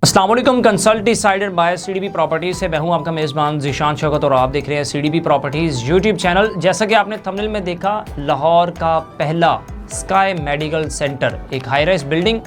अस्सलाम वालेकुम। Consult decided by CDP properties से मैं हूं आपका मेज़बान ज़ीशान शौकत और आप देख रहे हैं सीडीपी प्रॉपर्टीज़ यूट्यूब चैनल। जैसा कि आपने थंबनेल में देखा, लाहौर का पहला स्काई मेडिकल सेंटर, एक हाई राइज बिल्डिंग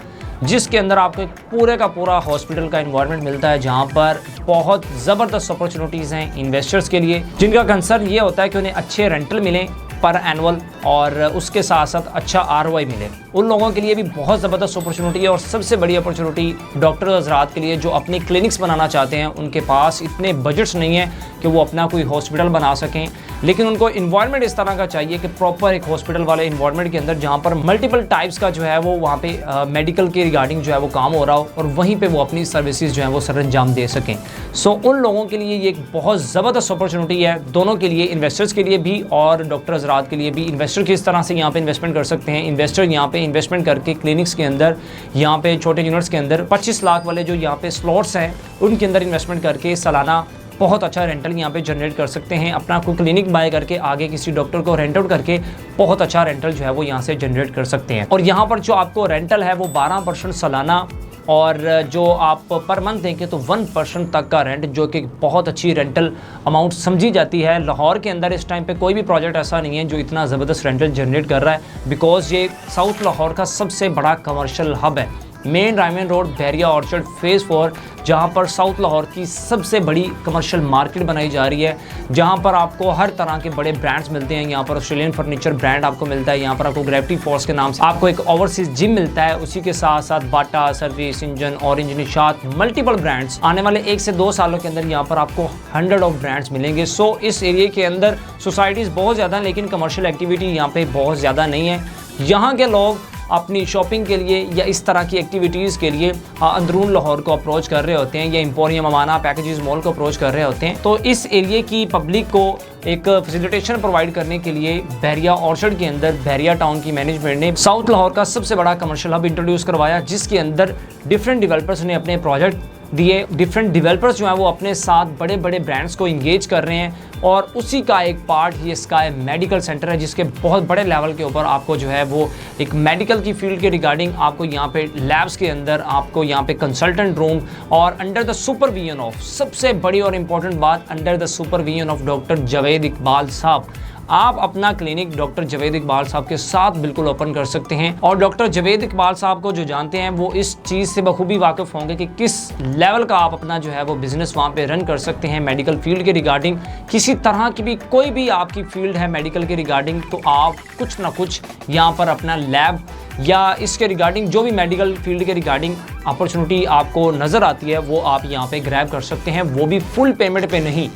जिसके अंदर आपको एक पूरे का पूरा हॉस्पिटल का इन्वायरमेंट मिलता है, जहां पर बहुत ज़बरदस्त अपॉर्चुनिटीज़ हैं इन्वेस्टर्स के लिए, जिनका कंसर्न ये होता है कि उन्हें अच्छे रेंटल मिलें पर एनुअल और उसके साथ साथ अच्छा आरओआई मिले। उन लोगों के लिए भी बहुत ज़बरदस्त अपॉर्चुनिटी है और सबसे बड़ी अपॉर्चुनिटी डॉक्टर हज़रात के लिए जो अपनी क्लिनिक्स बनाना चाहते हैं। उनके पास इतने बजट्स नहीं है कि वो अपना कोई हॉस्पिटल बना सकें, लेकिन उनको इन्वायरमेंट इस तरह का चाहिए कि प्रॉपर एक हॉस्पिटल वाले इन्वायरमेंट के अंदर जहाँ पर मल्टीपल टाइप्स का जो है वो वहाँ पे मेडिकल के रिगार्डिंग जो है वो काम हो रहा हो और वहीं पे वो अपनी सर्विसेज जो है वो सरअंजाम दे सकें। सो उन लोगों के लिए ये एक बहुत ज़बरदस्त अपॉर्चुनिटी है, दोनों के लिए, इन्वेस्टर्स के लिए भी और डॉक्टर हज़रात के लिए भी। इन्वेस्टर किस तरह से यहाँ पे इन्वेस्टमेंट कर सकते हैं? इन्वेस्टर यहाँ पे इन्वेस्टमेंट करके क्लिनिक्स के अंदर, यहाँ पे छोटे यूनिट्स के अंदर 25 लाख वाले जो यहाँ पे स्लॉट्स हैं उनके अंदर इन्वेस्टमेंट करके सालाना बहुत अच्छा रेंटल यहाँ पे जनरेट कर सकते हैं। अपना कोई क्लिनिक बाय करके आगे किसी डॉक्टर को रेंट आउट करके बहुत अच्छा रेंटल जो है वो यहाँ से जनरेट कर सकते हैं। और यहाँ पर जो आपको रेंटल है वो 12% सालाना, और जो आप पर मंथ देंगे तो 1% तक का रेंट, जो कि बहुत अच्छी रेंटल अमाउंट समझी जाती है। लाहौर के अंदर इस टाइम पे कोई भी प्रोजेक्ट ऐसा नहीं है जो इतना ज़बरदस्त रेंटल जनरेट कर रहा है, बिकॉज ये साउथ लाहौर का सबसे बड़ा कमर्शियल हब है। मेन रायमन रोड बहरिया ऑर्चर्ड फेज़ 4, जहाँ पर साउथ लाहौर की सबसे बड़ी कमर्शियल मार्केट बनाई जा रही है, जहाँ पर आपको हर तरह के बड़े ब्रांड्स मिलते हैं। यहाँ पर ऑस्ट्रेलियन फर्नीचर ब्रांड आपको मिलता है, यहाँ पर आपको ग्रेविटी फोर्स के नाम से आपको एक ओवरसीज जिम मिलता है, उसी के साथ साथ Bata, service, engine, orange, Nishat, multiple brands. आने वाले 1 से 2 सालों के अंदर यहाँ पर आपको 100 ऑफ ब्रांड्स मिलेंगे। सो इस एरिया के अंदर सोसाइटीज़ बहुत ज़्यादा हैं, लेकिन कमर्शियल एक्टिविटी यहाँ पे बहुत ज़्यादा नहीं है। यहाँ के लोग अपनी शॉपिंग के लिए या इस तरह की एक्टिविटीज़ के लिए अंदरून लाहौर को अप्रोच कर रहे होते हैं, या एम्पोरियम, अमाना, पैकेजेस मॉल को अप्रोच कर रहे होते हैं। तो इस एरिया की पब्लिक को एक फैसिलिटेशन प्रोवाइड करने के लिए बहरिया ऑर्चर्ड के अंदर बहरिया टाउन की मैनेजमेंट ने साउथ लाहौर का सबसे बड़ा कमर्शियल हब इंट्रोड्यूस करवाया, जिसके अंदर डिफरेंट डेवलपर्स ने अपने प्रोजेक्ट दिए। डिफरेंट डेवलपर्स जो हैं वो अपने साथ बड़े बड़े ब्रांड्स को इंगेज कर रहे हैं, और उसी का एक पार्ट ये स्काई मेडिकल सेंटर है, जिसके बहुत बड़े लेवल के ऊपर आपको जो है वो एक मेडिकल की फील्ड के रिगार्डिंग आपको यहाँ पे लैब्स के अंदर आपको यहाँ पे कंसल्टेंट रूम, और अंडर द सुपरविजन ऑफ, सबसे बड़ी और इम्पॉर्टेंट बात, under the supervision of doctor Javed Iqbal साहब, आप अपना क्लिनिक डॉक्टर जावेद इकबाल साहब के साथ बिल्कुल ओपन कर सकते हैं। और डॉक्टर जावेद इकबाल साहब को जो जानते हैं वो इस चीज़ से बखूबी वाकिफ़ होंगे कि किस लेवल का आप अपना जो है वो बिज़नेस वहाँ पे रन कर सकते हैं मेडिकल फील्ड के रिगार्डिंग। किसी तरह की भी कोई भी आपकी फील्ड है मेडिकल के रिगार्डिंग, तो आप कुछ ना कुछ यहाँ पर अपना लैब या इसके रिगार्डिंग जो भी मेडिकल फील्ड के रिगार्डिंग अपॉर्चुनिटी आपको नज़र आती है वो आप यहाँ पे ग्रैब कर सकते हैं, वो भी फुल पेमेंट पे नहीं।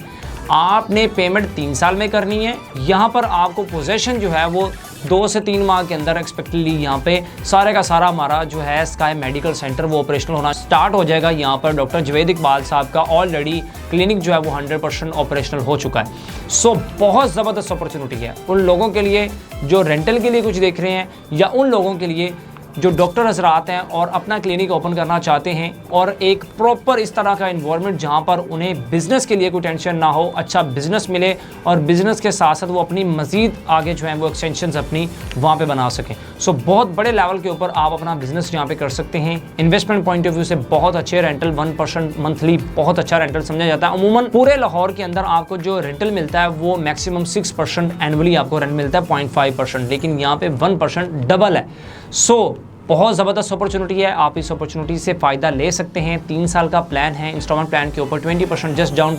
आपने पेमेंट 3 साल में करनी है। यहाँ पर आपको पोजेशन जो है वो 2 से 3 माह के अंदर एक्सपेक्टली यहाँ पे सारे का सारा हमारा जो है स्काई मेडिकल सेंटर वो ऑपरेशनल होना स्टार्ट हो जाएगा। यहाँ पर डॉक्टर जावेद इकबाल साहब का ऑलरेडी क्लिनिक जो है वो 100% ऑपरेशनल हो चुका है। सो बहुत ज़बरदस्त अपॉर्चुनिटी है उन लोगों के लिए जो रेंटल के लिए कुछ देख रहे हैं, या उन लोगों के लिए जो डॉक्टर हज़रात हैं और अपना क्लिनिक ओपन करना चाहते हैं, और एक प्रॉपर इस तरह का इन्वायरमेंट जहां पर उन्हें बिज़नेस के लिए कोई टेंशन ना हो, अच्छा बिज़नेस मिले, और बिज़नेस के साथ साथ वो अपनी मज़ीद आगे जो है वो एक्सटेंशंस अपनी वहाँ पे बना सकें। सो बहुत बड़े लेवल के ऊपर आप अपना बिज़नेस यहाँ पे कर सकते हैं। इन्वेस्टमेंट पॉइंट ऑफ व्यू से बहुत अच्छे रेंटल, 1% मंथली बहुत अच्छा रेंटल समझा जाता है। अमूमन पूरे लाहौर के अंदर आपको जो रेंटल मिलता है वो मैक्सिमम 6% एनुअली आपको रेंट मिलता है, 0.5%, लेकिन यहाँ पे 1% डबल है। सो बहुत ज़बरदस्त अपॉर्चुनिटी है, आप इस अपॉर्चुनिटी से फ़ायदा ले सकते हैं। 3 साल का प्लान है, इंस्टॉलमेंट प्लान के ऊपर 20% जस्ट डाउन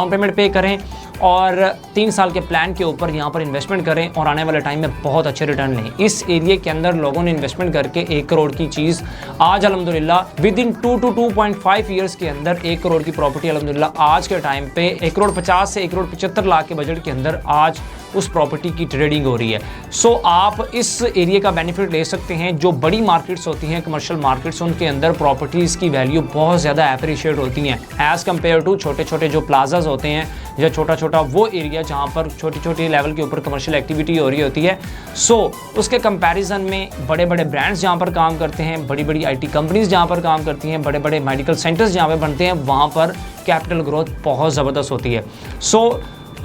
पेमेंट पे करें, और 3 साल के प्लान के ऊपर यहाँ पर इन्वेस्टमेंट करें, और आने वाले टाइम में बहुत अच्छे रिटर्न लें। इस एरिया के अंदर लोगों ने इन्वेस्टमेंट करके 1 करोड़ की चीज़ आज अल्हम्दुलिल्लाह विद इन 2 to 2.5 ईयर्स के अंदर 1 करोड़ की प्रॉपर्टी अल्हम्दुलिल्लाह आज के टाइम पे 1 करोड़ 50 से 1 करोड़ 75 लाख के बजट के अंदर आज उस प्रॉपर्टी की ट्रेडिंग हो रही है। सो आप इस एरिया का बेनिफिट ले सकते हैं। जो बड़ी मार्केट्स होती हैं, कमर्शियल मार्केट्स, उनके अंदर प्रॉपर्टीज़ की वैल्यू बहुत ज़्यादा अप्रिशिएट होती हैं एज़ कम्पेयर टू छोटे छोटे जो प्लाजाज होते हैं, या छोटा छोटा वो एरिया जहाँ पर छोटी छोटी लेवल के ऊपर कमर्शियल एक्टिविटी हो रही होती है। सो उसके कंपैरिजन में बड़े बड़े ब्रांड्स जहाँ पर काम करते हैं, बड़ी बड़ी IT कंपनीज जहाँ पर काम करती हैं, बड़े बड़े मेडिकल सेंटर्स जहाँ पर बनते हैं, वहाँ पर कैपिटल ग्रोथ बहुत ज़बरदस्त होती है। सो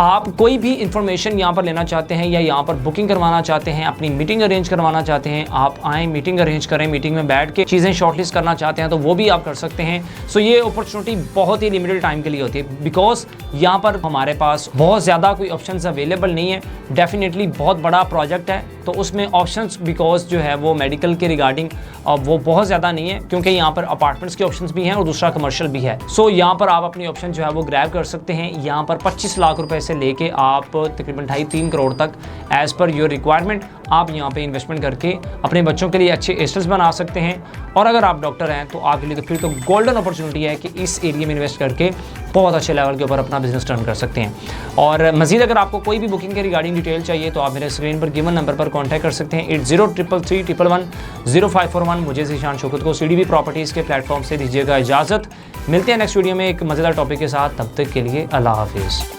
आप कोई भी इंफॉर्मेशन यहाँ पर लेना चाहते हैं या यहाँ पर बुकिंग करवाना चाहते हैं, अपनी मीटिंग अरेंज करवाना चाहते हैं, आप आएँ मीटिंग अरेंज करें, मीटिंग में बैठ के चीज़ें शॉर्टलिस्ट करना चाहते हैं तो वो भी आप कर सकते हैं। सो ये अपॉर्चुनिटी बहुत ही लिमिटेड टाइम के लिए होती है, बिकॉज यहाँ पर हमारे पास बहुत ज़्यादा कोई ऑप्शंस अवेलेबल नहीं है। डेफिनेटली बहुत बड़ा प्रोजेक्ट है तो उसमें ऑप्शंस बिकॉज जो है वो मेडिकल के रिगार्डिंग वो बहुत ज़्यादा नहीं है, क्योंकि यहाँ पर अपार्टमेंट्स के ऑप्शंस भी हैं और दूसरा कमर्शियल भी है। सो यहाँ पर आप अपनी ऑप्शन जो है वो ग्रैब कर सकते हैं। यहाँ पर 25 लाख रुपए से लेके आप तकरीबन 2.5-3 करोड़ तक एज़ पर योर रिक्वायरमेंट आप यहाँ पे इन्वेस्टमेंट करके अपने बच्चों के लिए अच्छे एस्टेट्स बना सकते हैं। और अगर आप डॉक्टर हैं तो आपके लिए तो फिर तो गोल्डन अपॉर्चुनिटी है कि इस एरिया में इन्वेस्ट करके बहुत अच्छे लेवल के ऊपर अपना बिजनेस टर्न कर सकते हैं। और मजीद अगर आपको कोई भी बुकिंग के रिगार्डिंग डिटेल चाहिए तो आप मेरे स्क्रीन पर गिवन नंबर पर कॉन्टैक्ट कर सकते हैं 8033311541। मुझे ज़ीशान शौकत को CDB प्रॉपर्टीज़ के प्लेटफॉर्म से दीजिएगा इजाज़त। मिलते हैं नेक्स्ट वीडियो में एक मज़ेदार टॉपिक के साथ, तब तक के लिए अल्लाह हाफिज़।